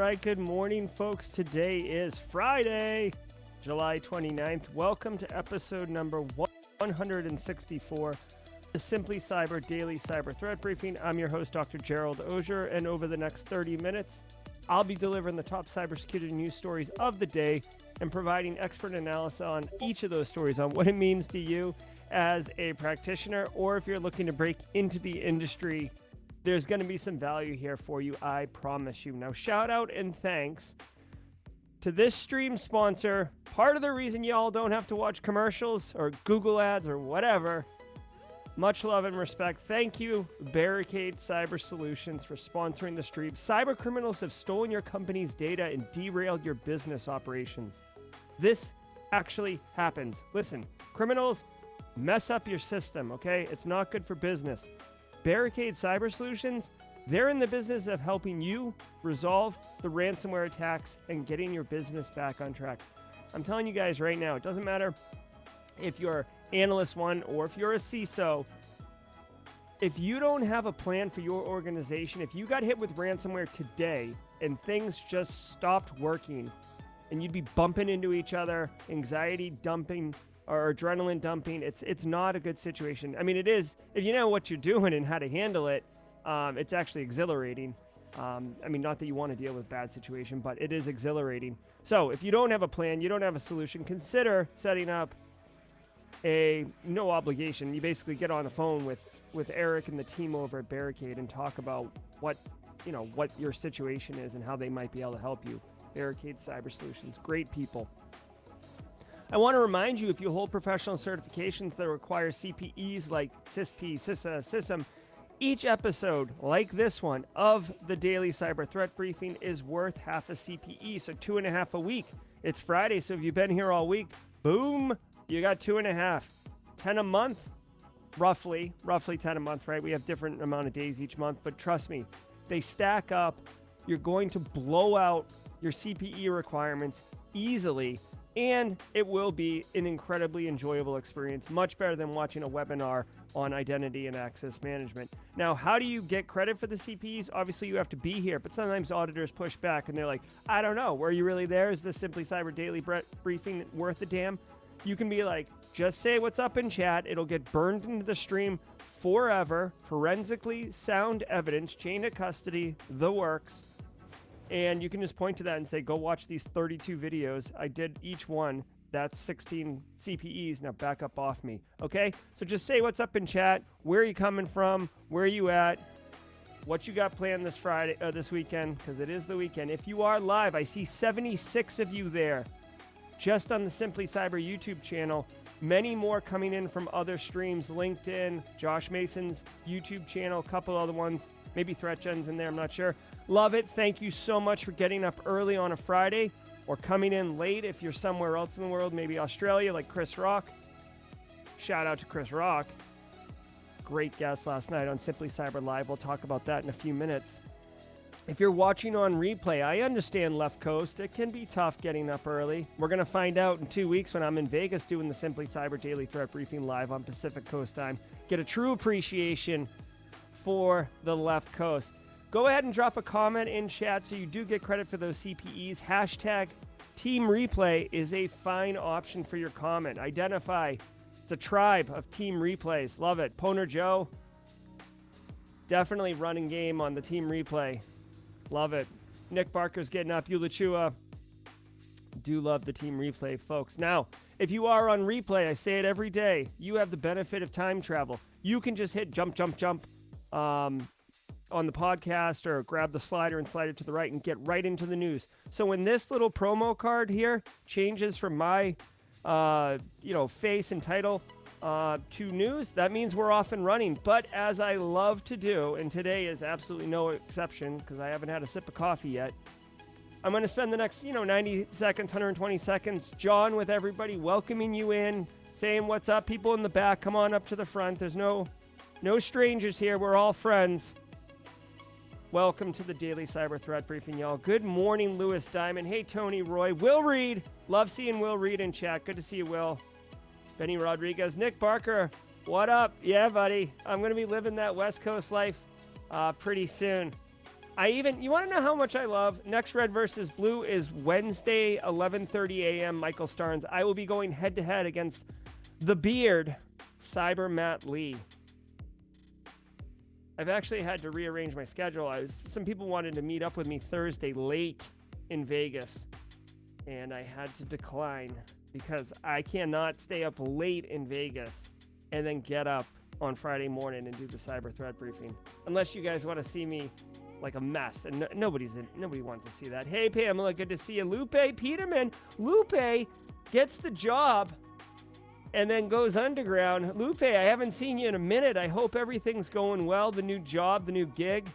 right, good morning, folks. Today is Friday, July 29th. Welcome to episode number 164, the Simply Cyber Daily Cyber Threat Briefing. I'm your host, Dr. Gerald Auger, and over the next 30 minutes, I'll be delivering the top cybersecurity news stories of the day and providing expert analysis on each of those stories on what it means to you as a practitioner, or if you're looking to break into the industry. There's going to be some value here for you, I promise you. Now, shout out and thanks to this stream sponsor. Part of the reason y'all don't have to watch commercials or Google ads or whatever. Much love and respect. Thank you, Barricade Cyber Solutions, for sponsoring the stream. Cyber criminals have stolen your company's data and derailed your business operations. This actually happens. Listen, criminals mess up your system, okay? It's not good for business. Barricade Cyber Solutions, they're in the business of helping you resolve the ransomware attacks and getting your business back on track. I'm telling you guys right now, it doesn't matter if you're Analyst 1 or if you're a CISO, if you don't have a plan for your organization, if you got hit with ransomware today and things just stopped working and you'd be bumping into each other, anxiety dumping, or adrenaline dumping, it's not a good situation. I mean, it is, if you know what you're doing and how to handle it, it's actually exhilarating. I mean, not that you want to deal with bad situation, but it is exhilarating. So if you don't have a plan, you don't have a solution, consider setting up a no obligation. You basically get on the phone with Eric and the team over at Barricade and talk about what your situation is and how they might be able to help you. Barricade Cyber Solutions, great people. I want to remind you, if you hold professional certifications that require CPEs like CISP, CISA, CISM, each episode, like this one, of the Daily Cyber Threat Briefing is worth half a CPE, so 2.5 a week. It's Friday, so if you've been here all week, boom, you got 2.5. 10 a month, roughly 10 a month, right? We have different amount of days each month, but trust me, they stack up. You're going to blow out your CPE requirements easily, and it will be an incredibly enjoyable experience, much better than watching a webinar on identity and access management. Now, how do you get credit for the CPEs? Obviously, you have to be here, but sometimes auditors push back and they're like, I don't know, were you really there? Is this Simply Cyber Daily Briefing worth a damn? You can be like, just say what's up in chat. It'll get burned into the stream forever. Forensically sound evidence, chain of custody, the works. And you can just point to that and say, go watch these 32 videos. I did each one. That's 16 CPEs. Now back up off me. Okay? So just say what's up in chat. Where are you coming from? Where are you at? What you got planned this Friday, this weekend? Because it is the weekend. If you are live, I see 76 of you there. Just on the Simply Cyber YouTube channel. Many more coming in from other streams. LinkedIn, Josh Mason's YouTube channel, a couple other ones. Maybe ThreatGen's in there, I'm not sure. Love it. Thank you so much for getting up early on a Friday or coming in late if you're somewhere else in the world, maybe Australia, like Chris Rock. Shout out to Chris Rock. Great guest last night on Simply Cyber Live. We'll talk about that in a few minutes. If you're watching on replay, I understand left coast. It can be tough getting up early. We're going to find out in 2 weeks when I'm in Vegas doing the Simply Cyber Daily Threat Briefing live on Pacific Coast time. Get a true appreciation for the left coast. Go ahead and drop a comment in chat so you do get credit for those CPEs. Hashtag Team Replay is a fine option for your comment. Identify. It's a tribe of Team Replays. Love it. Poner Joe, definitely running game on the Team Replay. Love it. Nick Barker's getting up. Ulachua. Do love the Team Replay, folks. Now, if you are on replay, I say it every day, you have the benefit of time travel. You can just hit jump on the podcast or grab the slider and slide it to the right and get right into the news. So when this little promo card here changes from my face and title to news, that means we're off and running. But as I love to do, and today is absolutely no exception because I haven't had a sip of coffee yet, I'm going to spend the next 90 seconds, 120 seconds, John, with everybody, welcoming you in, saying what's up. People in the back, come on up to the front. There's no strangers here. We're all friends. Welcome to the Daily Cyber Threat Briefing, y'all. Good morning, Lewis Diamond. Hey, Tony Roy. Will Reed. Love seeing Will Reed in chat. Good to see you, Will. Benny Rodriguez. Nick Barker. What up? Yeah, buddy. I'm going to be living that West Coast life pretty soon. You want to know how much I love? Next Red versus Blue is Wednesday, 11:30 a.m. Michael Starnes. I will be going head-to-head against the Beard, Cyber Matt Lee. I've actually had to rearrange my schedule. Some people wanted to meet up with me Thursday late in Vegas, and I had to decline because I cannot stay up late in Vegas and then get up on Friday morning and do the cyber threat briefing. Unless you guys want to see me like a mess, and nobody wants to see that. Hey Pamela, good to see you. Lupe Peterman. Lupe gets the job and then goes underground. Lupe, I haven't seen you in a minute. I hope everything's going well. The new job, the new gig.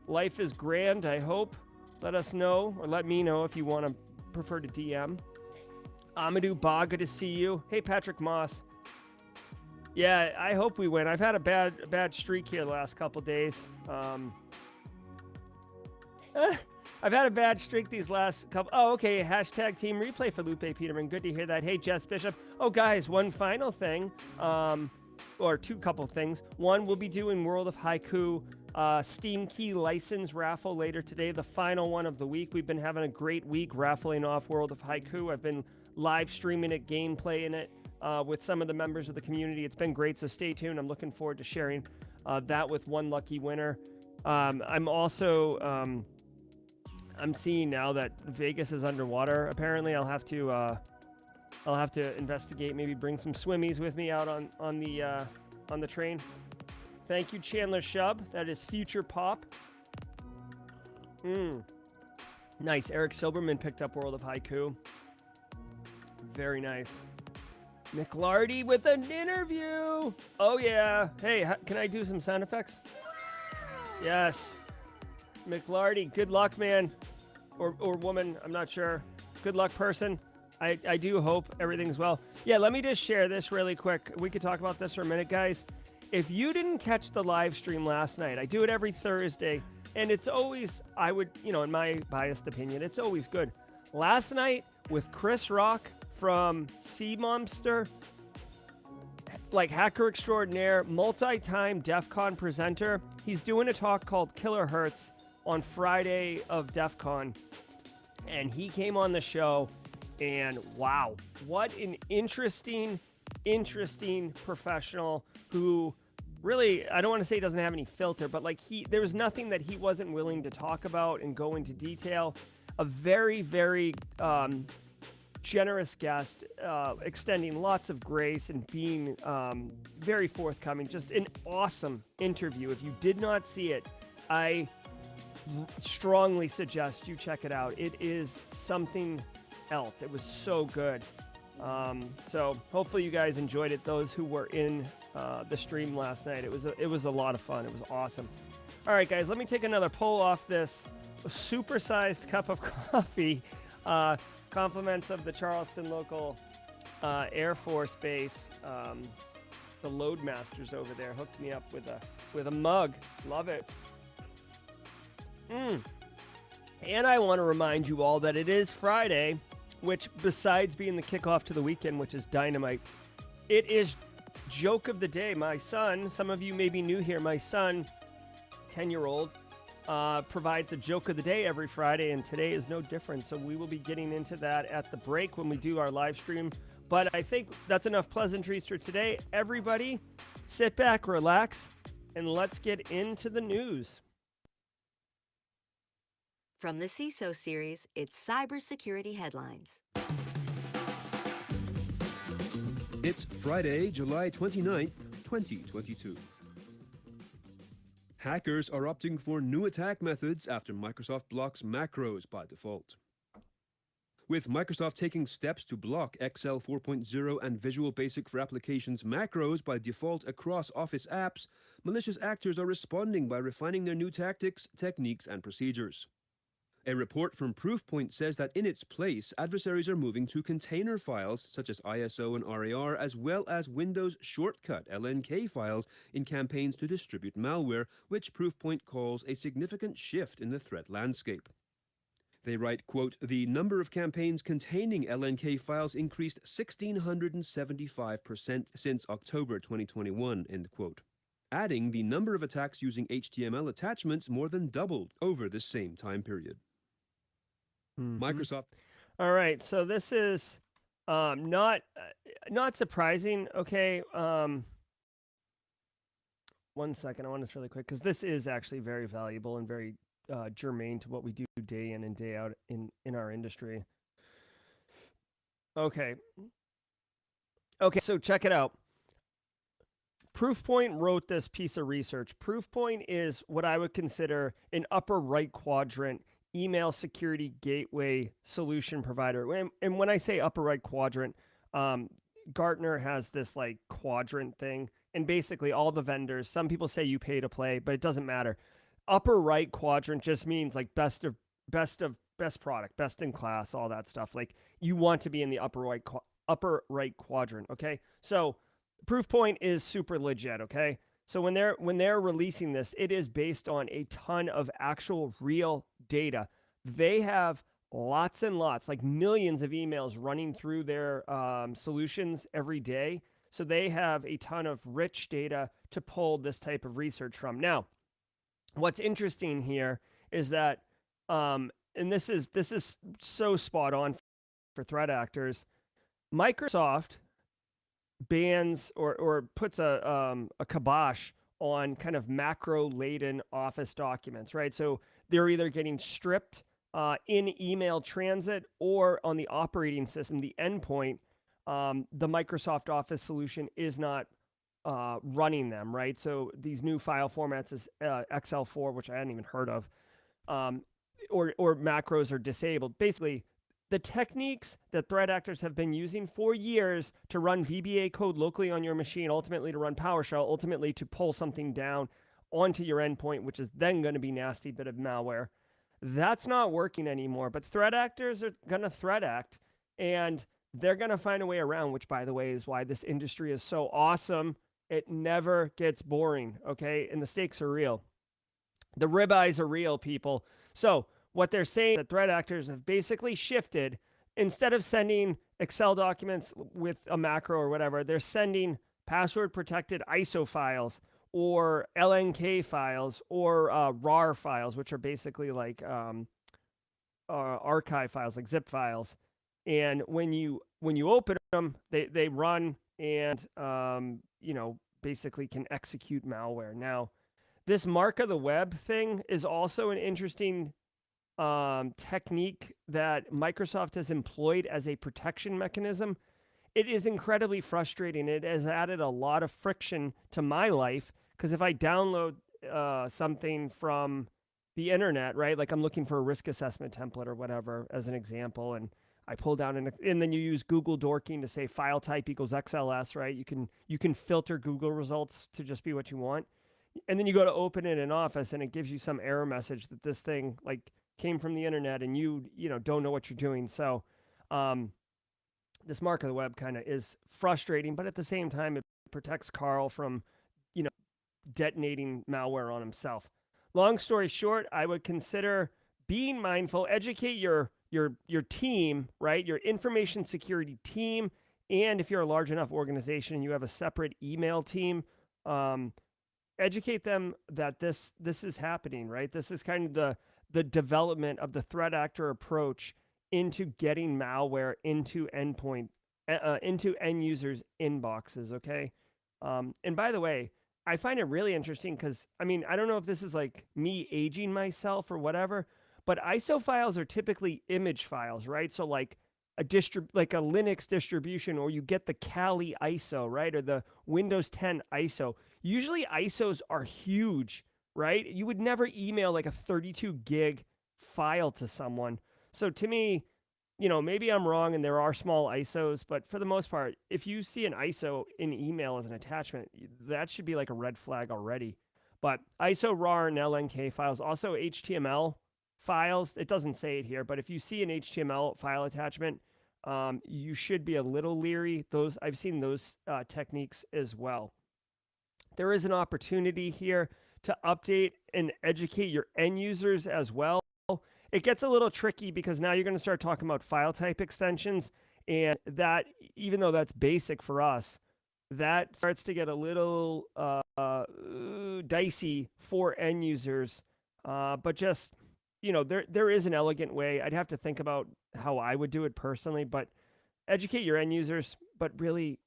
Life is grand, I hope. Let us know, or let me know if you want to prefer to DM. Amadou Ba, good to see you. Hey, Patrick Moss. Yeah, I hope we win. I've had a bad streak here the last couple days. I've had a bad streak these last couple. Oh, okay. Hashtag team replay for Lupe Peterman. Good to hear that. Hey, Jess Bishop. Oh, guys, one final thing, or couple things. One, we'll be doing World of Haiku Steam Key License Raffle later today, the final one of the week. We've been having a great week raffling off World of Haiku. I've been live streaming it, gameplay in it with some of the members of the community. It's been great, so stay tuned. I'm looking forward to sharing that with one lucky winner. I'm also... I'm seeing now that Vegas is underwater. Apparently, I'll have to investigate. Maybe bring some swimmies with me out on the train. Thank you, Chandler Shub. That is Future Pop. Nice. Eric Silberman picked up World of Haiku. Very nice. McLarty with an interview. Oh yeah. Hey, can I do some sound effects? Yes. McLarty, good luck, man. Or woman, I'm not sure. Good luck, person. I do hope everything's well. Yeah, let me just share this really quick. We could talk about this for a minute, guys. If you didn't catch the live stream last night, I do it every Thursday, and it's always, in my biased opinion, it's always good. Last night with Chris Rock from Sea Monster, like hacker extraordinaire, multi-time DEF CON presenter, he's doing a talk called Killer Hertz on Friday of DEF CON, and he came on the show, and wow, what an interesting professional who really, I don't want to say he doesn't have any filter, but like there was nothing that he wasn't willing to talk about and go into detail. A very, very generous guest, extending lots of grace and being very forthcoming. Just an awesome interview. If you did not see it, I strongly suggest you check it out. It is something else. It was so good. So hopefully you guys enjoyed it. Those who were in the stream last night, it was a lot of fun. It was awesome. All right, guys, let me take another pull off this supersized cup of coffee. Compliments of the Charleston local Air Force Base. The Loadmasters over there hooked me up with a mug. Love it. And I want to remind you all that it is Friday, which besides being the kickoff to the weekend, which is dynamite, it is joke of the day. My son, some of you may be new here, my son, 10-year-old, provides a joke of the day every Friday, and today is no different. So we will be getting into that at the break when we do our live stream. But I think that's enough pleasantries for today. Everybody, sit back, relax, and let's get into the news. From the CISO series, it's Cybersecurity Headlines. It's Friday, July 29th, 2022. Hackers are opting for new attack methods after Microsoft blocks macros by default. With Microsoft taking steps to block Excel 4.0 and Visual Basic for Applications macros by default across Office apps, malicious actors are responding by refining their new tactics, techniques, and procedures. A report from Proofpoint says that in its place, adversaries are moving to container files such as ISO and RAR, as well as Windows shortcut LNK files in campaigns to distribute malware, which Proofpoint calls a significant shift in the threat landscape. They write, quote, "The number of campaigns containing LNK files increased 1,675% since October 2021, end quote. adding the number of attacks using HTML attachments more than doubled over the same time period. Microsoft. All right, so this is not surprising. Okay, 1 second. I want this really quick because this is actually very valuable and very germane to what we do day in and day out in our industry. Okay, so check it out. Proofpoint wrote this piece of research. Proofpoint is what I would consider an upper right quadrant email security gateway solution provider. And when I say upper right quadrant, Gartner has this like quadrant thing, and basically all the vendors, some people say you pay to play, but it doesn't matter. Upper right quadrant just means like best product, best in class, all that stuff. Like you want to be in the upper right quadrant. Okay, so Proofpoint is super legit. Okay, so when they're releasing this, it is based on a ton of actual real data. They have lots and lots, like millions of emails running through their solutions every day. So they have a ton of rich data to pull this type of research from. Now, what's interesting here is that, and this is so spot on for threat actors, Microsoft bans or puts a kibosh on kind of macro-laden Office documents, right? So they're either getting stripped in email transit or on the operating system, the endpoint, the Microsoft Office solution is not running them, right? So these new file formats is XL4, which I hadn't even heard of, or macros are disabled. Basically, the techniques that threat actors have been using for years to run VBA code locally on your machine, ultimately to run PowerShell, ultimately to pull something down onto your endpoint, which is then going to be nasty bit of malware, that's not working anymore. But threat actors are going to threat act, and they're going to find a way around, which, by the way, is why this industry is so awesome. It never gets boring, okay? And the stakes are real. The ribeyes are real, people. So what they're saying, that threat actors have basically shifted. Instead of sending Excel documents with a macro or whatever, they're sending password-protected ISO files or LNK files or RAR files, which are basically like archive files, like zip files. And when you open them, they run and basically can execute malware. Now, this mark of the web thing is also an interesting technique that Microsoft has employed as a protection mechanism. It is incredibly frustrating. It has added a lot of friction to my life because if I download something from the internet, right, like I'm looking for a risk assessment template or whatever as an example, and I pull down and then you use Google dorking to say file type equals XLS, right? You can filter Google results to just be what you want. And then you go to open it in Office and it gives you some error message that this thing like came from the internet and you don't know what you're doing. So this mark of the web kind of is frustrating, but at the same time, it protects Carl from, detonating malware on himself. Long story short, I would consider being mindful, educate your team, right? Your information security team. And if you're a large enough organization and you have a separate email team, educate them that this is happening, right? This is kind of the development of the threat actor approach into getting malware into into end users' inboxes, okay? And by the way, I find it really interesting because, I don't know if this is like me aging myself or whatever, but ISO files are typically image files, right? So like a Linux distribution, or you get the Kali ISO, right? Or the Windows 10 ISO. Usually ISOs are huge, right? You would never email like a 32 gig file to someone. So to me, maybe I'm wrong and there are small ISOs, but for the most part, if you see an ISO in email as an attachment, that should be like a red flag already. But ISO, RAR, and LNK files, also HTML files, it doesn't say it here, but if you see an HTML file attachment, you should be a little leery. I've seen those techniques as well. There is an opportunity here to update and educate your end users as well. It gets a little tricky because now you're going to start talking about file type extensions, and that, even though that's basic for us, that starts to get a little dicey for end users. But just, there is an elegant way. I'd have to think about how I would do it personally, but educate your end users. But really,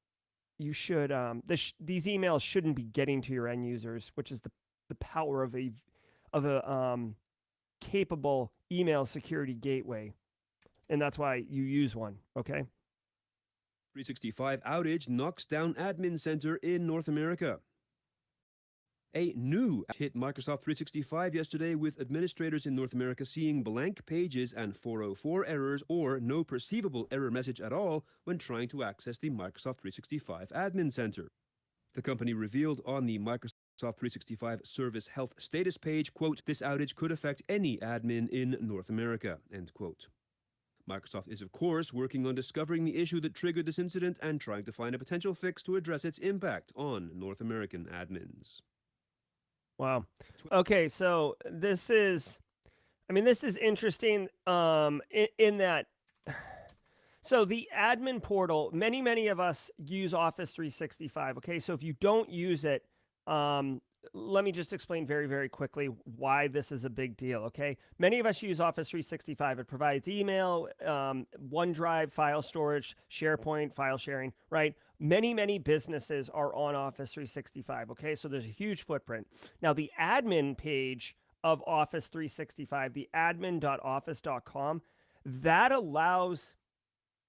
you should, these emails shouldn't be getting to your end users, which is the power of a capable email security gateway. And that's why you use one, okay? 365 outage knocks down admin center in North America. A new hit Microsoft 365 yesterday, with administrators in North America seeing blank pages and 404 errors or no perceivable error message at all when trying to access the Microsoft 365 Admin Center. The company revealed on the Microsoft 365 Service Health Status page, quote, "This outage could affect any admin in North America," end quote. Microsoft is, of course, working on discovering the issue that triggered this incident and trying to find a potential fix to address its impact on North American admins. Wow. Okay, so this is interesting in that, so the admin portal, many of us use Office 365, okay? So if you don't use it, let me just explain very, very quickly why this is a big deal, okay? Many of us use Office 365. It provides email, OneDrive, file storage, SharePoint, file sharing, right? Many businesses are on Office 365, okay? So there's a huge footprint. Now, the admin page of Office 365, the admin.office.com, that allows,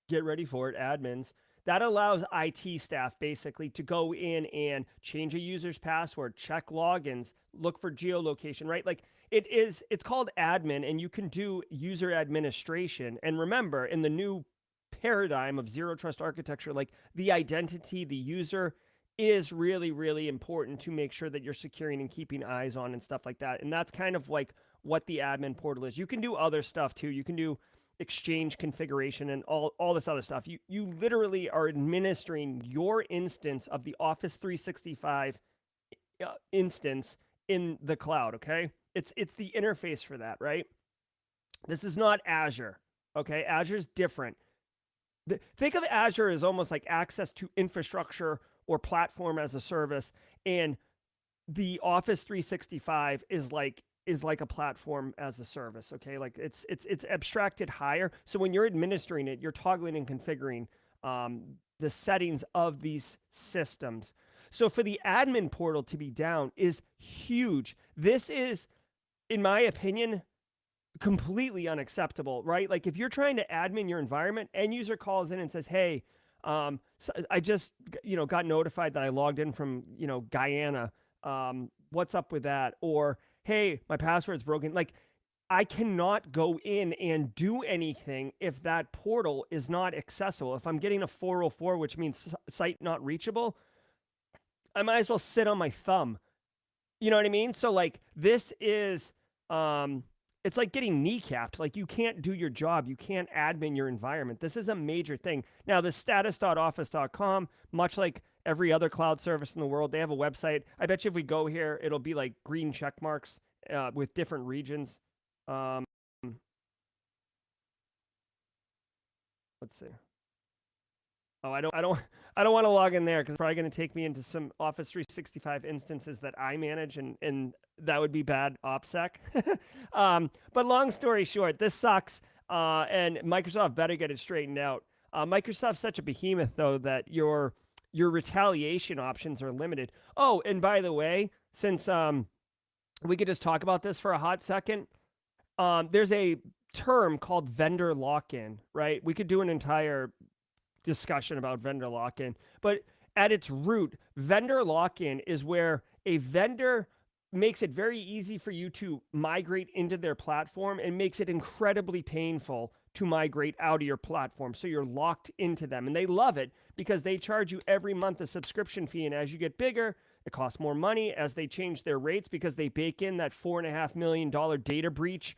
get ready for it, admins, that allows IT staff basically to go in and change a user's password, check logins, look for geolocation, right? Like it's called admin, and you can do user administration. And remember, in the new paradigm of zero trust architecture, like the identity, the user is really, really important to make sure that you're securing and keeping eyes on and stuff like that. And that's kind of like what the admin portal is. You can do other stuff too. You can do exchange configuration and all this other stuff. You literally are administering your instance of the Office 365 instance in the cloud, okay? It's the interface for that, right? This is not Azure, okay? Azure's different. Think of Azure as almost like access to infrastructure or platform as a service, and the Office 365 is like a platform as a service, okay? Like it's abstracted higher. So when you're administering it, you're toggling and configuring the settings of these systems. So for the admin portal to be down is huge. This is, in my opinion, completely unacceptable, right? Like if you're trying to admin your environment, end user calls in and says, "Hey, so I just got notified that I logged in from Guyana. What's up with that?" Or, "Hey, my password's broken." Like, I cannot go in and do anything if that portal is not accessible. If I'm getting a 404, which means site not reachable, I might as well sit on my thumb. You know what I mean? So like this is, it's like getting kneecapped. Like you can't do your job. You can't admin your environment. This is a major thing. Now the status.office.com, much like every other cloud service in the world, they have a website. I bet you if we go here, it'll be like green check marks with different regions. Let's see. Oh, I don't want to log in there because it's probably going to take me into some Office 365 instances that I manage, and that would be bad OPSEC. But long story short, this sucks, and Microsoft better get it straightened out. Microsoft's such a behemoth, though, that your retaliation options are limited. Oh, and by the way, since we could just talk about this for a hot second, there's a term called vendor lock-in, right? We could do an entire discussion about vendor lock-in, but at its root, vendor lock-in is where a vendor makes it very easy for you to migrate into their platform and makes it incredibly painful to migrate out of your platform. So you're locked into them, and they love it because they charge you every month a subscription fee. And as you get bigger, it costs more money as they change their rates because they bake in that $4.5 million data breach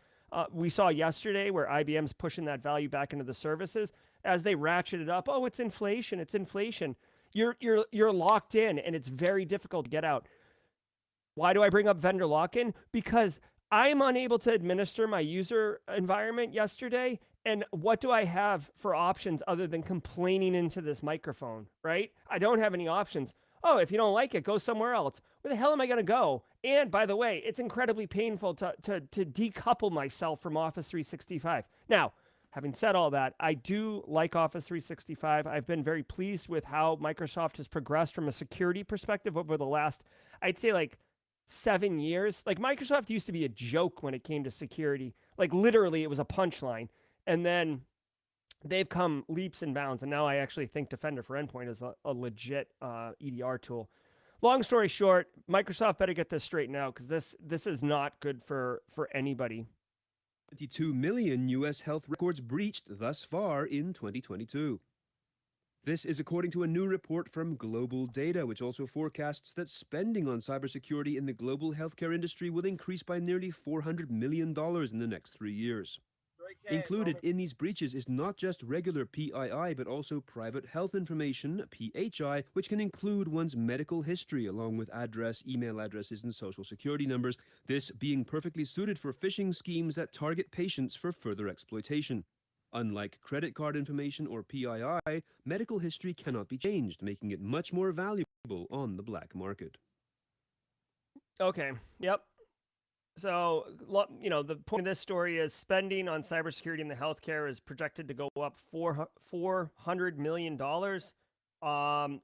we saw yesterday, where IBM's pushing that value back into the services. As they ratchet it up, oh, it's inflation, it's inflation. You're locked in, and it's very difficult to get out. Why do I bring up vendor lock-in? Because I am unable to administer my user environment yesterday, And what do I have for options other than complaining into this microphone, right? I don't have any options. Oh, if you don't like it, go somewhere else. Where the hell am I going to go? And by the way, it's incredibly painful to decouple myself from Office 365. Now, having said all that, I do like Office 365. I've been very pleased with how Microsoft has progressed from a security perspective over the last, I'd say like 7 years. Like Microsoft used to be a joke when it came to security. Like literally it was a punchline. And then they've come leaps and bounds. And now I actually think Defender for Endpoint is a legit EDR tool. Long story short, Microsoft better get this straightened out because this is not good for anybody. 22 million U.S. health records breached thus far in 2022. This is according to a new report from Global Data, which also forecasts that spending on cybersecurity in the global healthcare industry will increase by nearly $400 million in the next 3 years. Included in these breaches is not just regular PII, but also private health information, PHI, which can include one's medical history along with address, email addresses, and social security numbers, this being perfectly suited for phishing schemes that target patients for further exploitation. Unlike credit card information or PII, medical history cannot be changed, making it much more valuable on the black market. Okay, yep. So, the point of this story is spending on cybersecurity in the healthcare is projected to go up $400 million.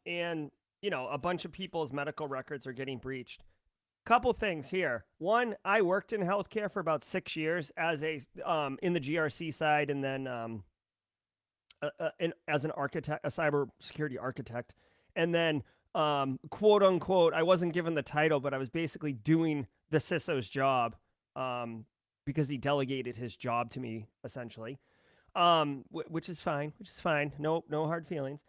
And, a bunch of people's medical records are getting breached. Couple things here. One, I worked in healthcare for about 6 years as in the GRC side, and then as an architect, a cybersecurity architect. And then, quote unquote, I wasn't given the title, but I was basically doing the CISO's job because he delegated his job to me, essentially, which is fine. No hard feelings.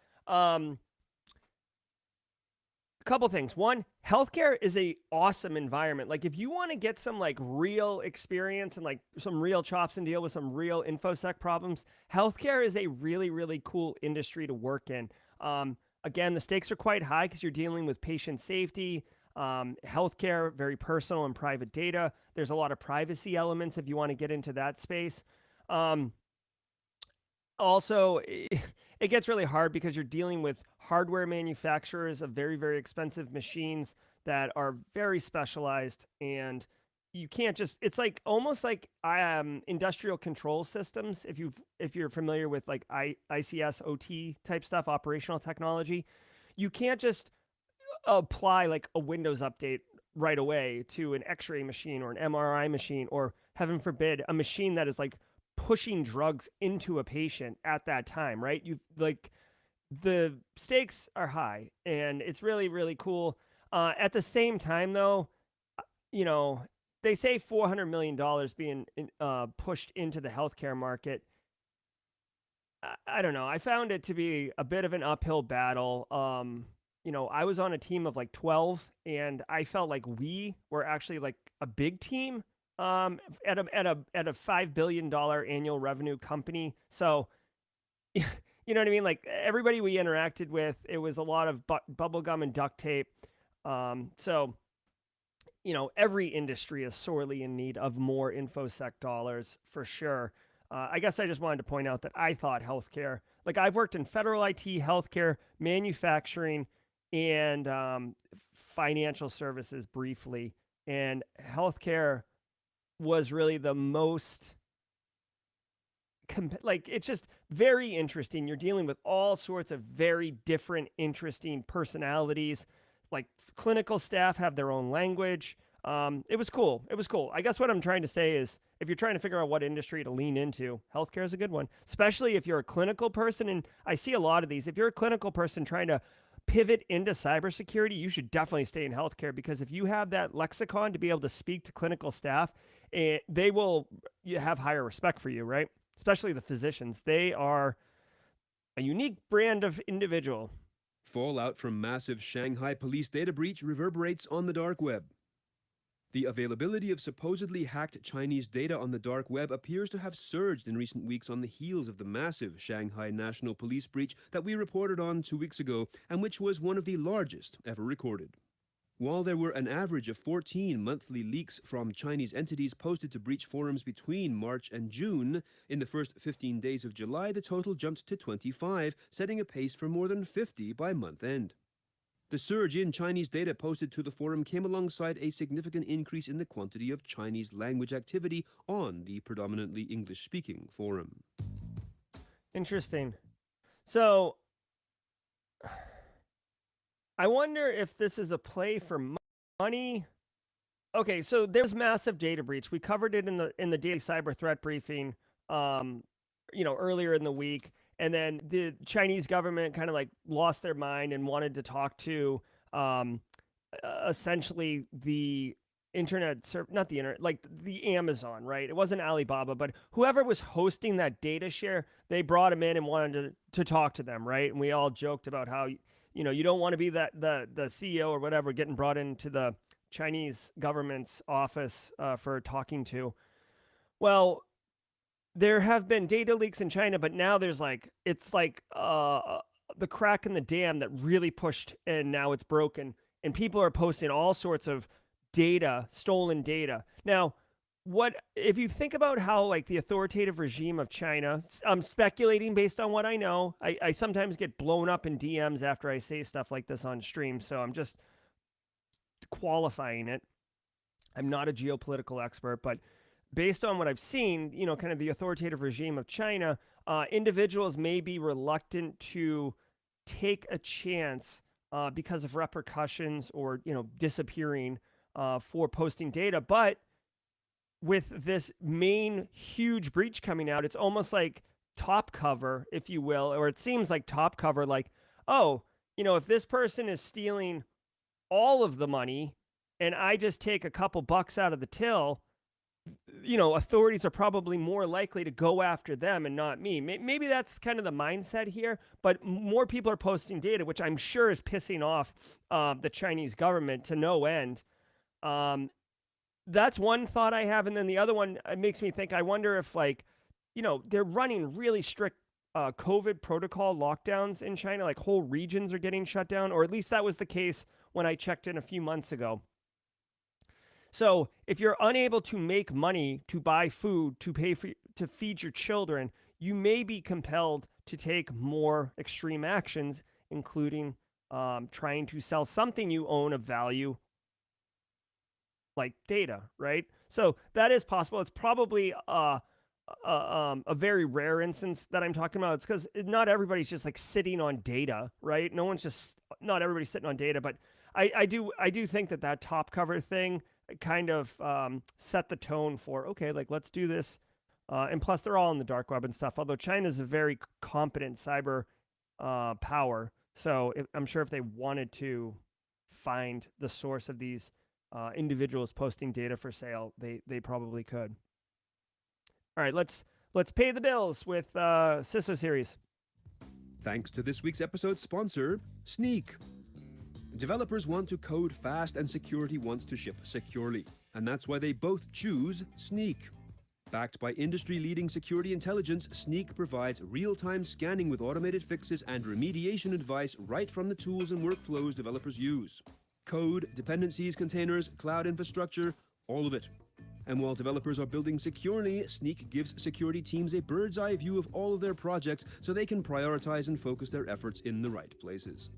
Couple things. One, healthcare is a awesome environment. Like if you want to get some like real experience and like some real chops and deal with some real InfoSec problems, healthcare is a really, really cool industry to work in. Again, the stakes are quite high because you're dealing with patient safety, healthcare, very personal and private data. There's a lot of privacy elements if you want to get into that space. Also, it gets really hard because you're dealing with hardware manufacturers of very, very expensive machines that are very specialized, and you can't just, it's like almost like industrial control systems. If you're familiar with like ICS, OT type stuff, operational technology, you can't just apply like a Windows update right away to an X-ray machine or an MRI machine, or heaven forbid, a machine that is like pushing drugs into a patient at that time, right? The stakes are high, and it's really, really cool. At the same time, though, they say $400 million being pushed into the healthcare market. I don't know. I found it to be a bit of an uphill battle. I was on a team of like 12, and I felt like we were actually like a big team at a $5 billion annual revenue company. So, you know what I mean? Like everybody we interacted with, it was a lot of bubble gum and duct tape. So, every industry is sorely in need of more InfoSec dollars for sure. I guess I just wanted to point out that I thought healthcare, like I've worked in federal IT, healthcare, manufacturing, and financial services briefly. And healthcare was really the most, it's just very interesting. You're dealing with all sorts of very different, interesting personalities. Like clinical staff have their own language. It was cool. I guess what I'm trying to say is if you're trying to figure out what industry to lean into, healthcare is a good one, especially if you're a clinical person. And I see a lot of these. If you're a clinical person trying to pivot into cybersecurity, you should definitely stay in healthcare, because if you have that lexicon to be able to speak to clinical staff, they will have higher respect for you, right? Especially the physicians. They are a unique brand of individual. Fallout from massive Shanghai police data breach reverberates on the dark web. The availability of supposedly hacked Chinese data on the dark web appears to have surged in recent weeks on the heels of the massive Shanghai National Police breach that we reported on 2 weeks ago, and which was one of the largest ever recorded. While there were an average of 14 monthly leaks from Chinese entities posted to breach forums between March and June, in the first 15 days of July, the total jumped to 25, setting a pace for more than 50 by month end. The surge in Chinese data posted to the forum came alongside a significant increase in the quantity of Chinese language activity on the predominantly English-speaking forum. Interesting. So, I wonder if this is a play for money. Okay, so there's massive data breach. We covered it in the daily cyber threat briefing, earlier in the week. And then the Chinese government kind of like lost their mind and wanted to talk to essentially the not the internet, like the Amazon, right? It wasn't Alibaba, but whoever was hosting that data share, they brought him in and wanted to talk to them, right? And we all joked about how, you don't want to be the CEO or whatever getting brought into the Chinese government's office for talking to. Well, there have been data leaks in China, but now it's like the crack in the dam that really pushed, and now it's broken, and people are posting all sorts of data, stolen data. Now, what if you think about how like the authoritative regime of China? I'm speculating based on what I know. I sometimes get blown up in DMs after I say stuff like this on stream, so I'm just qualifying it. I'm not a geopolitical expert, but based on what I've seen, kind of the authoritative regime of China, individuals may be reluctant to take a chance because of repercussions or, disappearing for posting data. But with this main huge breach coming out, it's almost like top cover, if you will, or it seems like top cover, like, oh, if this person is stealing all of the money and I just take a couple bucks out of the till, authorities are probably more likely to go after them and not me. Maybe that's kind of the mindset here, but more people are posting data, which I'm sure is pissing off the Chinese government to no end. That's one thought I have. And then the other one, it makes me think, I wonder if they're running really strict COVID protocol lockdowns in China, like whole regions are getting shut down, or at least that was the case when I checked in a few months ago. So if you're unable to make money to buy food, to feed your children, you may be compelled to take more extreme actions, including trying to sell something you own of value, like data, right? So that is possible. It's probably a very rare instance that I'm talking about. It's because not everybody's just like sitting on data, right? Not everybody's sitting on data, but I do think that top cover thing kind of set the tone for, okay, like let's do this. And plus they're all in the dark web and stuff, although China's a very competent cyber power. So I'm sure if they wanted to find the source of these individuals posting data for sale, they probably could. All right, let's pay the bills with CISO series. Thanks to this week's episode sponsor, Sneak. Developers want to code fast and security wants to ship securely. And that's why they both choose Sneak. Backed by industry-leading security intelligence, Sneak provides real-time scanning with automated fixes and remediation advice right from the tools and workflows developers use. Code, dependencies, containers, cloud infrastructure, all of it. And while developers are building securely, Sneak gives security teams a bird's-eye view of all of their projects so they can prioritize and focus their efforts in the right places.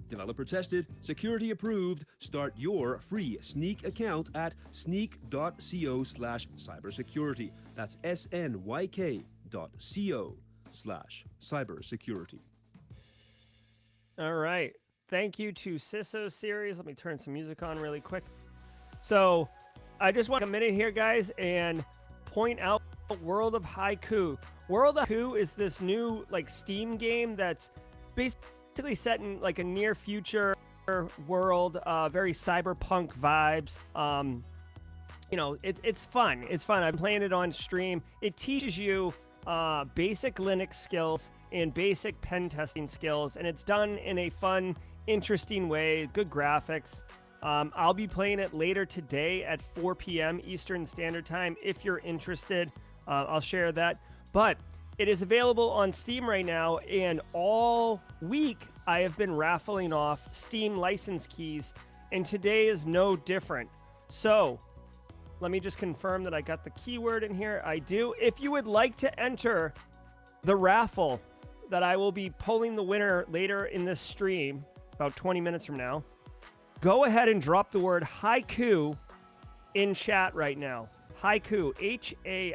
Developer tested, security approved. Start your free Sneak account at sneak.co/cybersecurity. That's SNYK.co/cybersecurity. All right. Thank you to CISO series. Let me turn some music on really quick. So I just want a minute here, guys, and point out World of Haiku. World of Haiku is this new Steam game that's basically set in a near future world, very cyberpunk vibes. It's fun. It's fun. I'm playing it on stream. It teaches you basic Linux skills and basic pen testing skills, and it's done in a fun, interesting way. Good graphics. I'll be playing it later today at 4 p.m. Eastern Standard Time. If you're interested, I'll share that. But it is available on Steam right now, and all week I have been raffling off Steam license keys, and today is no different. So let me just confirm that I got the keyword in here. I do. If you would like to enter the raffle that I will be pulling the winner later in this stream, about 20 minutes from now, go ahead and drop the word haiku in chat right now. Haiku,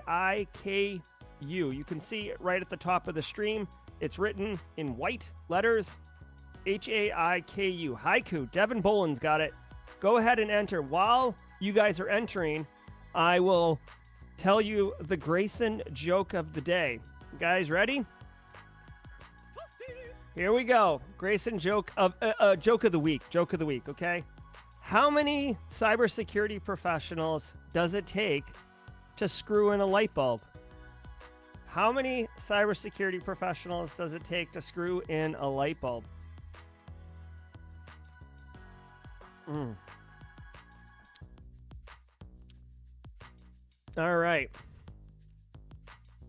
Haiku. You can see it right at the top of the stream. It's written in white letters, Haiku. Haiku. Devin Boland's got it. Go ahead and enter. While you guys are entering, I will tell you the Grayson joke of the day. You guys ready? Here we go. Grayson joke of the week. Joke of the week, okay? How many cybersecurity professionals does it take to screw in a light bulb? How many cybersecurity professionals does it take to screw in a light bulb? All right.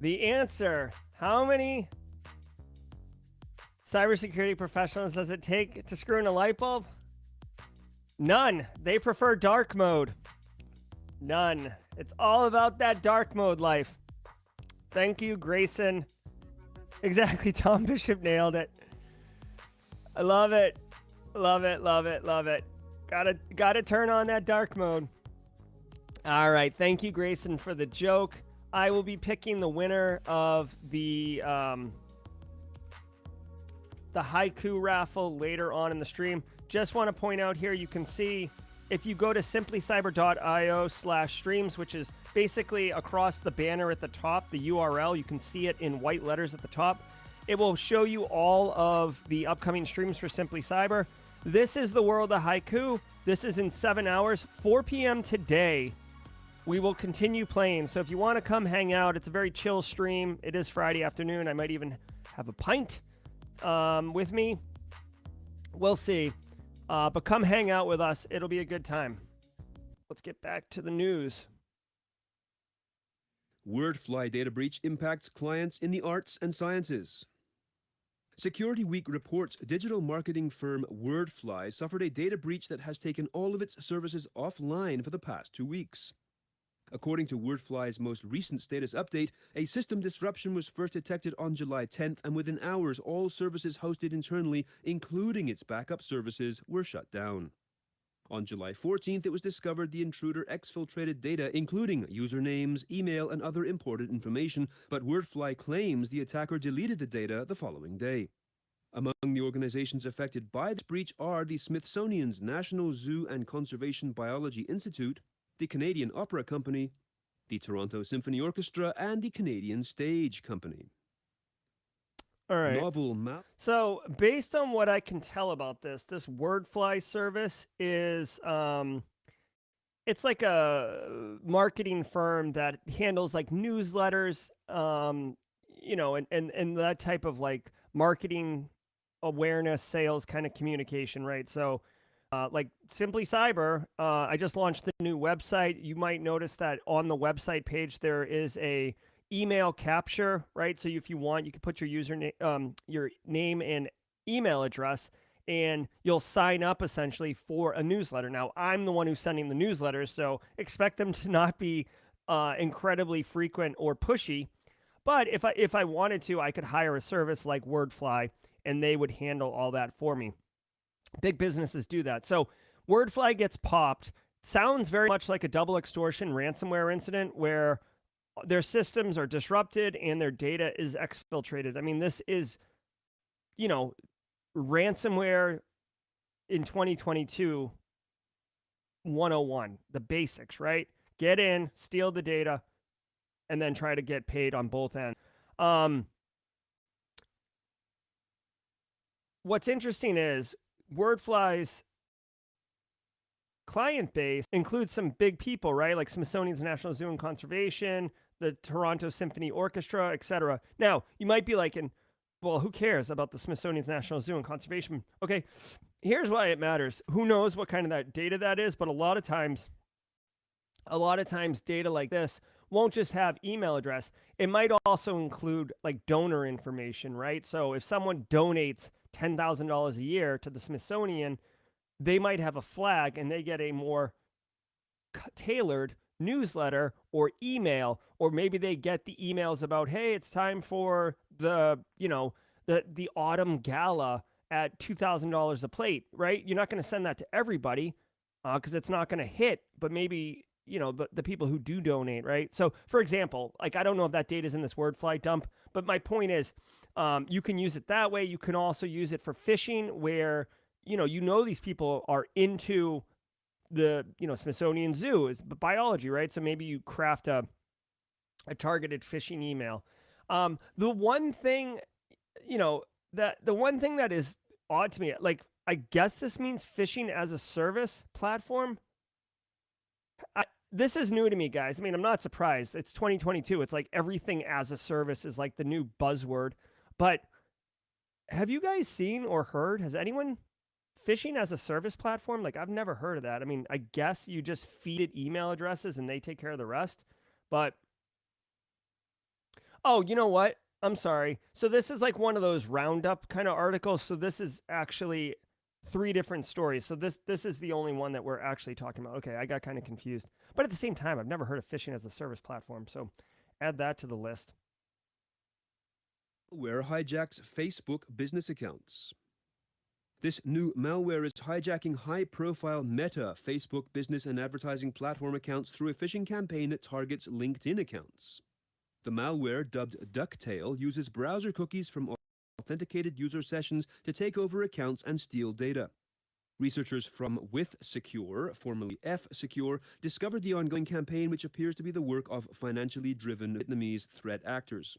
The answer, how many cybersecurity professionals does it take to screw in a light bulb? None. They prefer dark mode. None. It's all about that dark mode life. Thank you, Grayson. Exactly. Tom Bishop nailed it. I love it. Love it. Love it. Love it. Gotta turn on that dark mode. All right. Thank you, Grayson, for the joke. I will be picking the winner of the haiku raffle later on in the stream. Just want to point out here, you can see if you go to simplycyber.io/streams, which is basically across the banner at the top, the URL, you can see it in white letters at the top. It will show you all of the upcoming streams for Simply Cyber. This is the world of haiku. This is in 7 hours, 4 p.m. today. We will continue playing. So if you want to come hang out, it's a very chill stream. It is Friday afternoon. I might even have a pint with me. We'll see. But come hang out with us. It'll be a good time. Let's get back to the news. Wordfly data breach impacts clients in the arts and sciences. Security Week reports digital marketing firm Wordfly suffered a data breach that has taken all of its services offline for the past 2 weeks. According to Wordfly's most recent status update, a system disruption was first detected on July 10th, and within hours, all services hosted internally, including its backup services, were shut down. On July 14th, it was discovered the intruder exfiltrated data, including usernames, email, and other important information, but Wordfly claims the attacker deleted the data the following day. Among the organizations affected by this breach are the Smithsonian's National Zoo and Conservation Biology Institute, the Canadian Opera Company, the Toronto Symphony Orchestra, and the Canadian Stage Company. All right. Novel map. So, based on what I can tell about this Wordfly service is, it's like a marketing firm that handles like newsletters, and that type of like marketing awareness, sales kind of communication, right? So, like Simply Cyber, I just launched the new website. You might notice that on the website page there is a email capture, right? So if you want, you can put your username, your name and email address, and you'll sign up essentially for a newsletter. Now, I'm the one who's sending the newsletters, so expect them to not be incredibly frequent or pushy. But if I wanted to, I could hire a service like Wordfly, and they would handle all that for me. Big businesses do that. So Wordfly gets popped. Sounds very much like a double extortion ransomware incident where their systems are disrupted and their data is exfiltrated. I mean, this is, ransomware in 2022 101, the basics, right? Get in, steal the data, and then try to get paid on both ends. What's interesting is Wordfly's client base includes some big people, right? Like Smithsonian's National Zoo and Conservation, the Toronto Symphony Orchestra, etc. Now, you might be like, well, who cares about the Smithsonian's National Zoo and Conservation? Okay, here's why it matters. Who knows what kind of that data that is, but a lot of times data like this won't just have email address. It might also include like donor information, right? So if someone donates $10,000 a year to the Smithsonian, they might have a flag and they get a more tailored newsletter or email, or maybe they get the emails about, hey, it's time for the autumn gala at $2,000 a plate, right? You're not going to send that to everybody because it's not going to hit, but maybe, the people who do donate, right? So for example, like, I don't know if that data is in this word fly dump, but my point is, you can use it that way. You can also use it for phishing where, these people are into the, Smithsonian Zoo is biology, right? So maybe you craft a targeted phishing email. The one thing, the one thing that is odd to me, like, I guess this means phishing as a service platform. This is new to me, guys. I mean, I'm not surprised. It's 2022. It's like everything as a service is like the new buzzword. But have you guys seen or heard? Has anyone phishing as a service platform? Like, I've never heard of that. I mean, I guess you just feed it email addresses and they take care of the rest. But, oh, you know what? I'm sorry. So this is like one of those roundup kind of articles. So this is actually 3 different stories. So this is the only one that we're actually talking about. Okay, I got kind of confused. But at the same time, I've never heard of phishing as a service platform. So add that to the list. Malware hijacks Facebook business accounts. This new malware is hijacking high-profile Meta Facebook business and advertising platform accounts through a phishing campaign that targets LinkedIn accounts. The malware, dubbed Ducktail, uses browser cookies from authenticated user sessions to take over accounts and steal data. Researchers from WithSecure, formerly F-Secure, discovered the ongoing campaign, which appears to be the work of financially driven Vietnamese threat actors.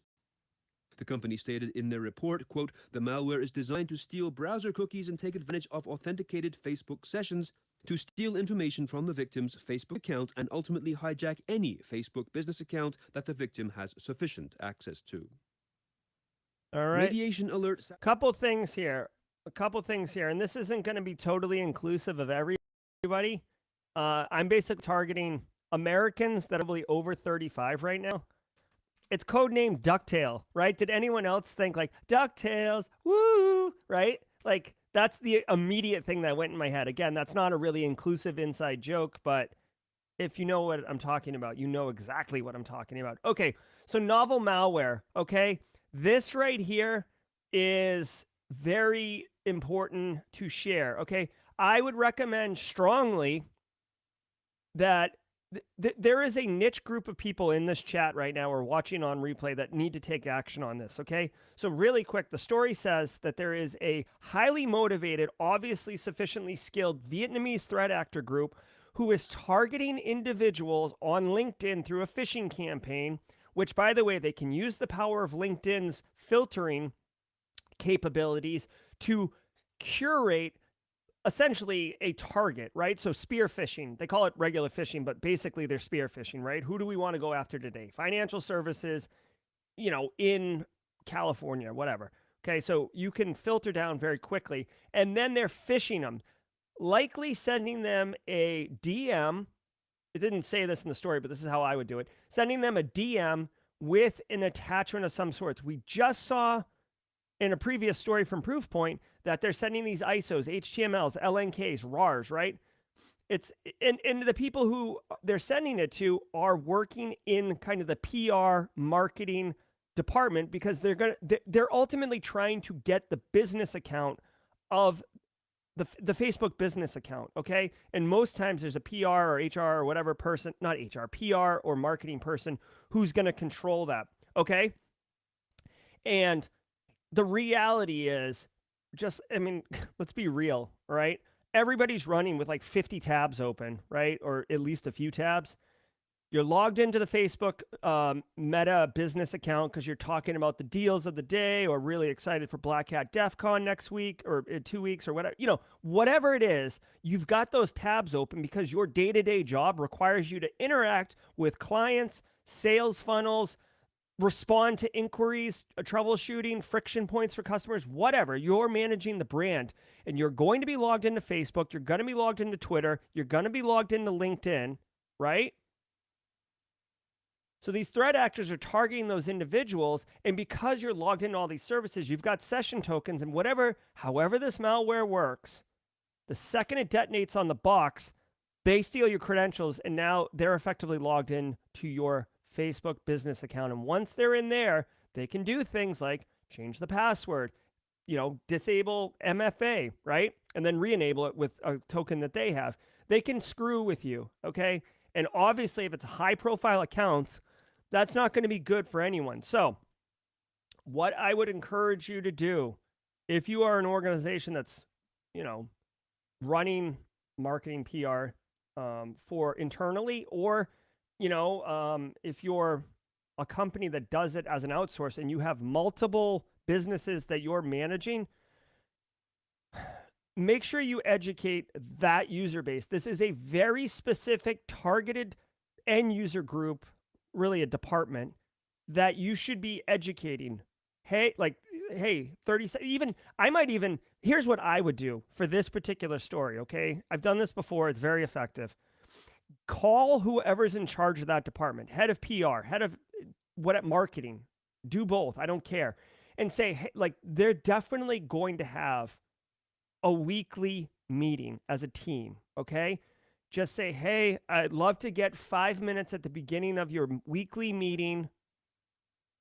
The company stated in their report, quote, "The malware is designed to steal browser cookies and take advantage of authenticated Facebook sessions to steal information from the victim's Facebook account and ultimately hijack any Facebook business account that the victim has sufficient access to." All right. Radiation alert. Couple things here. And this isn't going to be totally inclusive of everybody. I'm basically targeting Americans that are probably over 35 right now. It's codenamed Ducktail, right? Did anyone else think like DuckTales, woo, right? Like, that's the immediate thing that went in my head. Again, that's not a really inclusive inside joke, but if you know what I'm talking about, you know exactly what I'm talking about. Okay, so novel malware, okay? This right here is very important to share, okay? I would recommend strongly that there is a niche group of people in this chat right now or watching on replay that need to take action on this, okay? So really quick, the story says that there is a highly motivated, obviously sufficiently skilled Vietnamese threat actor group who is targeting individuals on LinkedIn through a phishing campaign, which, by the way, they can use the power of LinkedIn's filtering capabilities to curate essentially a target, right? So spear phishing, they call it regular phishing, but basically they're spear phishing, right? Who do we want to go after today? Financial services, in California, whatever. Okay, so you can filter down very quickly, and then they're phishing them, likely sending them a DM. It didn't say this in the story, but this is how I would do it. Sending them a DM with an attachment of some sorts. We just saw in a previous story from Proofpoint that they're sending these ISOs, HTMLs, LNKs, RARs, right? And the people who they're sending it to are working in kind of the PR marketing department because they're ultimately trying to get the business account of the Facebook business account, okay? And most times there's a PR or HR or whatever person, not HR, PR or marketing person who's going to control that, okay? And the reality is let's be real, right? Everybody's running with like 50 tabs open, right? Or at least a few tabs. You're logged into the Facebook Meta business account because you're talking about the deals of the day or really excited for Black Hat DEF CON next week or in 2 weeks or whatever. Whatever it is, you've got those tabs open because your day-to-day job requires you to interact with clients, sales funnels, respond to inquiries, troubleshooting, friction points for customers, whatever. You're managing the brand and you're going to be logged into Facebook. You're going to be logged into Twitter. You're going to be logged into LinkedIn, right? So these threat actors are targeting those individuals. And because you're logged into all these services, you've got session tokens and however this malware works, The second it detonates on the box, they steal your credentials, and now they're effectively logged in to your Facebook business account. And once they're in there, they can do things like change the password, disable MFA, right? And then re-enable it with a token that they have. They can screw with you, okay? And obviously, if it's high-profile accounts, that's not going to be good for anyone. So what I would encourage you to do, if you are an organization that's, running marketing PR for internally, or, if you're a company that does it as an outsource and you have multiple businesses that you're managing, make sure you educate that user base. This is a very specific targeted end user group, really a department that you should be educating. Hey, 30 even I might even here's what I would do for this particular story, okay? I've done this before, it's very effective. Call whoever's in charge of that department, head of PR, head of marketing, do both, I don't care. And say, hey, they're definitely going to have a weekly meeting as a team, okay? Just say, hey, I'd love to get 5 minutes at the beginning of your weekly meeting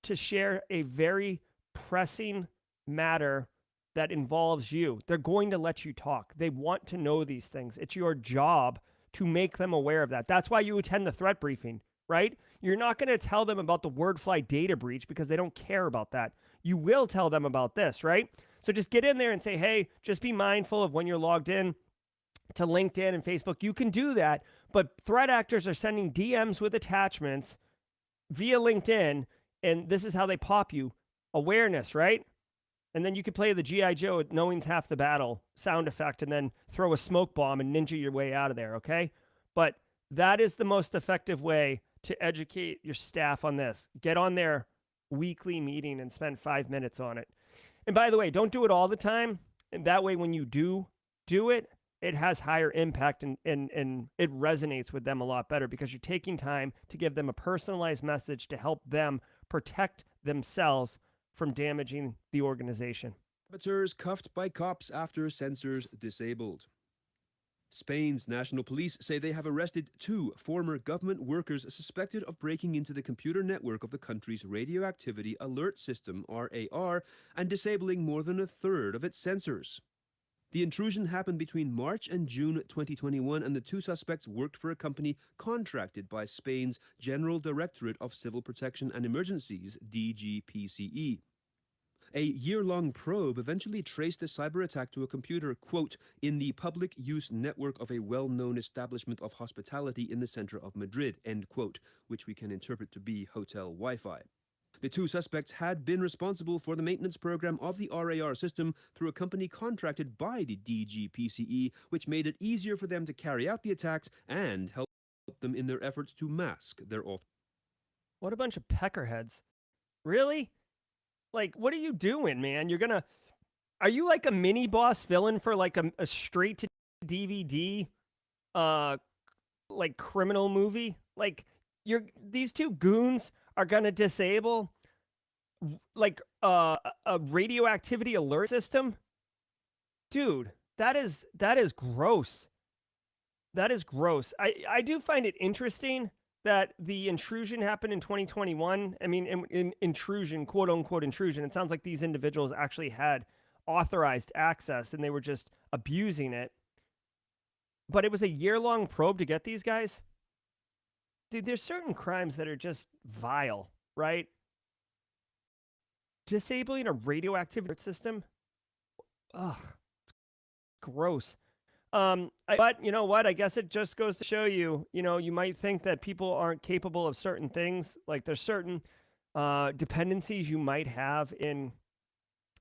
to share a very pressing matter that involves you. They're going to let you talk. They want to know these things. It's your job to make them aware of that. That's why you attend the threat briefing, right? You're not going to tell them about the WordFly data breach because they don't care about that. You will tell them about this, right? So just get in there and say, hey, just be mindful of when you're logged in to LinkedIn and Facebook. You can do that, but threat actors are sending DMs with attachments via LinkedIn, and this is how they pop you. Awareness, right? And then you could play the G.I. Joe, knowing's half the battle sound effect, and then throw a smoke bomb and ninja your way out of there, okay? But that is the most effective way to educate your staff on this. Get on their weekly meeting and spend 5 minutes on it. And by the way, don't do it all the time. And that way, when you do it, it has higher impact and it resonates with them a lot better because you're taking time to give them a personalized message to help them protect themselves from damaging the organization. Saboteurs cuffed by cops after sensors disabled. Spain's national police say they have arrested 2 former government workers suspected of breaking into the computer network of the country's radioactivity alert system, RAR, and disabling more than a third of its sensors. The intrusion happened between March and June 2021, and the 2 suspects worked for a company contracted by Spain's General Directorate of Civil Protection and Emergencies, DGPCE. A year-long probe eventually traced the cyber attack to a computer, quote, in the public use network of a well-known establishment of hospitality in the center of Madrid, end quote, which we can interpret to be hotel Wi-Fi. The 2 suspects had been responsible for the maintenance program of the RAR system through a company contracted by the DGPCE, which made it easier for them to carry out the attacks and help them in their efforts to mask their author. What a bunch of peckerheads. Really? What are you doing, man? Are you like a mini boss villain for like a straight to DVD, criminal movie? These 2 goons are going to disable a radioactivity alert system? Dude, that is gross. That is gross. I do find it interesting that the intrusion happened in 2021. I mean, in intrusion, quote unquote intrusion, it sounds like these individuals actually had authorized access and they were just abusing it. But it was a year-long probe to get these guys. Dude, there's certain crimes that are just vile, right? Disabling a radioactivity system? Ugh, it's gross. But you know what? I guess it just goes to show you, you might think that people aren't capable of certain things. Like there's certain dependencies you might have in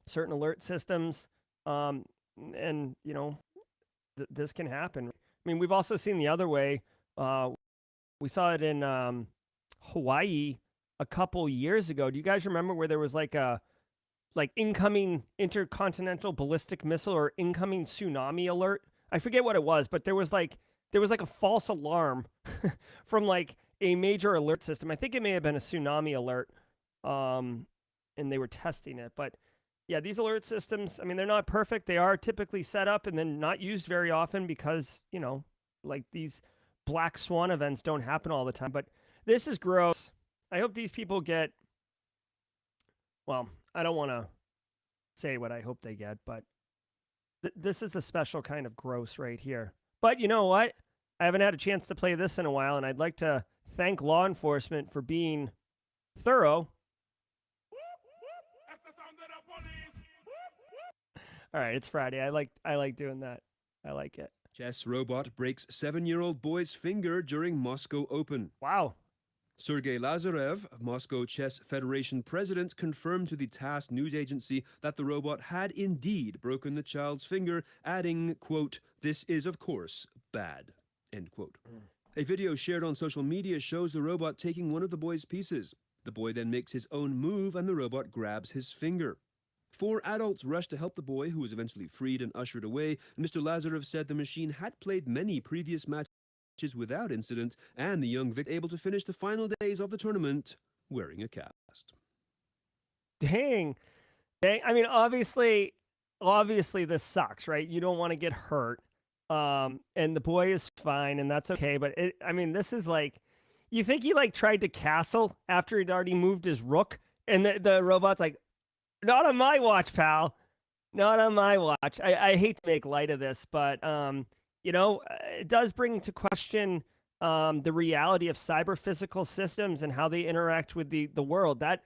certain alert systems. And, this can happen. I mean, we've also seen the other way. We saw it in Hawaii a couple years ago. Do you guys remember where there was like incoming intercontinental ballistic missile or incoming tsunami alert? I forget what it was, but there was like a false alarm from like a major alert system. I think it may have been a tsunami alert, and they were testing it. But yeah, these alert systems, I mean, they're not perfect. They are typically set up and then not used very often because, like these black swan events don't happen all the time. But this is gross. I hope these people get, well, I don't want to say what I hope they get, but this is a special kind of gross right here. But you know what? I haven't had a chance to play this in a while, and I'd like to thank law enforcement for being thorough. All right, it's Friday. I like doing that. I like it. Chess robot breaks 7-year-old boy's finger during Moscow Open. Wow. Sergei Lazarev, Moscow Chess Federation president, confirmed to the TASS news agency that the robot had indeed broken the child's finger, adding, quote, "This is, of course, bad," end quote. A video shared on social media shows the robot taking one of the boy's pieces. The boy then makes his own move and the robot grabs his finger. 4 adults rushed to help the boy, who was eventually freed and ushered away. Mr. Lazarev said the machine had played many previous matches without incident, and the young victim able to finish the final days of the tournament wearing a cast. Dang. I mean, obviously this sucks, right? You don't want to get hurt. And the boy is fine, and that's okay. But this is like, you think he like tried to castle after he'd already moved his rook, and the robot's like, not on my watch, pal. Not on my watch. I hate to make light of this, but it does bring into question the reality of cyber physical systems and how they interact with the world. That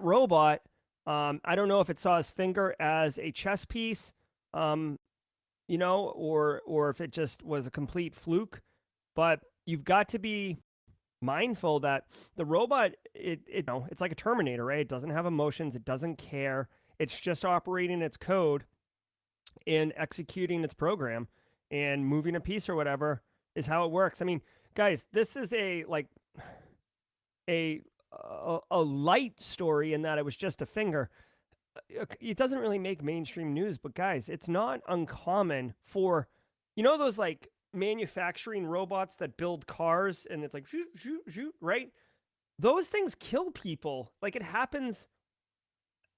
robot, I don't know if it saw his finger as a chess piece, or if it just was a complete fluke. But you've got to be mindful that the robot, it's like a Terminator, right? It doesn't have emotions. It doesn't care. It's just operating its code and executing its program, and moving a piece or whatever is how it works. I mean, guys, this is a light story in that it was just a finger. It doesn't really make mainstream news, but guys, it's not uncommon for, those like manufacturing robots that build cars and it's like shoot, shoot, shoot, right? Those things kill people. Like, it happens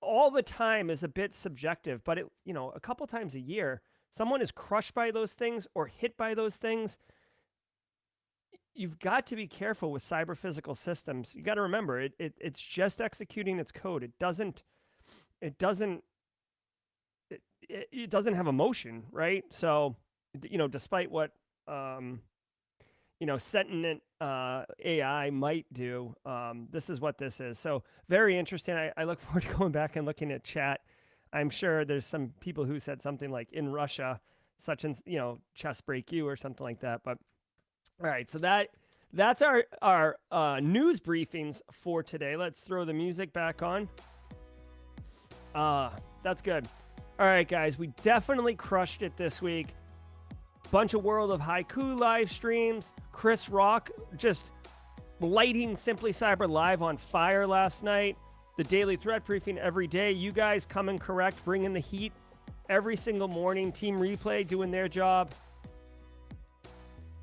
all the time is a bit subjective, but a couple times a year, someone is crushed by those things or hit by those things. You've got to be careful with cyber physical systems. You got to remember, it's just executing its code. It doesn't have emotion, right? So, despite what sentient AI might do, this is what this is. So very interesting. I look forward to going back and looking at chat. I'm sure there's some people who said something like, in Russia, such and, chess break you or something like that. But all right, so that's our news briefings for today. Let's throw the music back on. That's good. All right, guys, we definitely crushed it this week. Bunch of World of Haiku live streams. Chris Rock just lighting Simply Cyber Live on fire last night. The daily threat briefing every day. You guys coming correct, bringing the heat every single morning. Team Replay doing their job.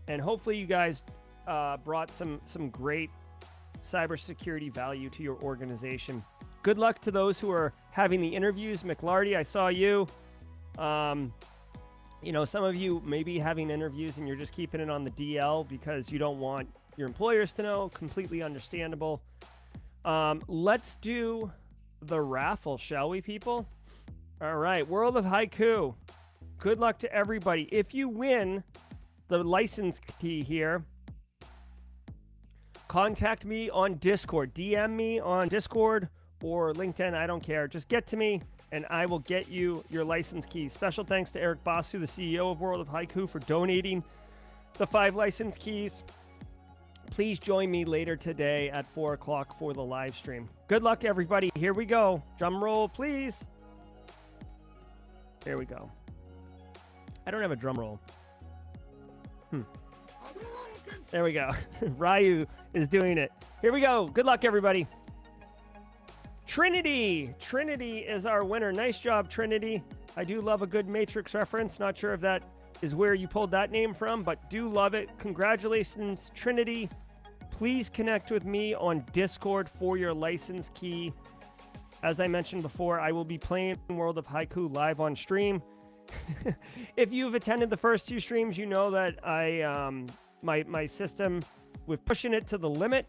And hopefully you guys brought some great cybersecurity value to your organization. Good luck to those who are having the interviews. McLarty, I saw you. Some of you may be having interviews and you're just keeping it on the DL because you don't want your employers to know. Completely understandable. Let's do the raffle, shall we, people? All right, World of Haiku. Good luck to everybody. If you win the license key here, contact me on Discord. DM me on Discord or LinkedIn. I don't care. Just get to me and I will get you your license keys. Special thanks to Eric Basu, the CEO of World of Haiku, for donating the 5 license keys. Please join me later today at 4 o'clock for the live stream. Good luck, everybody. Here we go. Drum roll, please. There we go. I don't have a drum roll. There we go. Ryu is doing it. Here we go. Good luck, everybody. Trinity. Trinity is our winner. Nice job, Trinity. I do love a good Matrix reference. Not sure if that is where you pulled that name from, but do love it. Congratulations, Trinity. Please connect with me on Discord for your license key. As I mentioned before, I will be playing World of Haiku live on stream. If you've attended the first 2 streams, you know that my system, we're pushing it to the limit.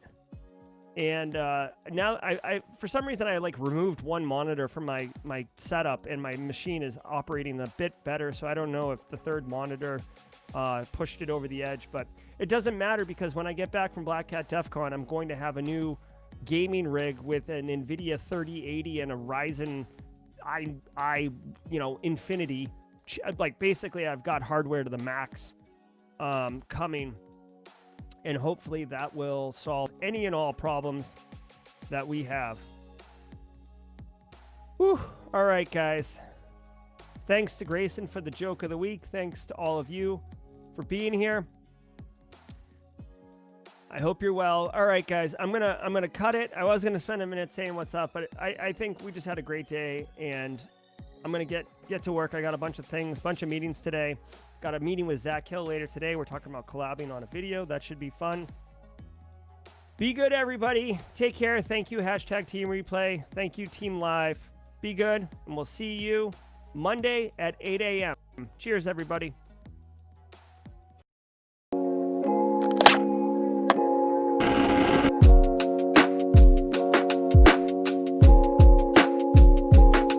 And now I for some reason I like removed one monitor from my setup, and my machine is operating a bit better. So I don't know if the third monitor pushed it over the edge, but it doesn't matter, because when I get back from Black Cat DEF CON, I'm going to have a new gaming rig with an NVIDIA 3080 and a Ryzen Infinity. Like, basically I've got hardware to the max coming, and hopefully that will solve any and all problems that we have. Whew. All right, guys. Thanks to Grayson for the joke of the week. Thanks to all of you for being here. I hope you're well. All right, guys, I'm gonna cut it. I was gonna spend a minute saying what's up, but I think we just had a great day, and I'm gonna get to work. I got a bunch of meetings today. Got a meeting with Zach Hill later today. We're talking about collabing on a video. That should be fun. Be good, everybody. Take care. Thank you, #Team Replay. Thank you, Team Live. Be good, and we'll see you Monday at 8 a.m. Cheers, everybody.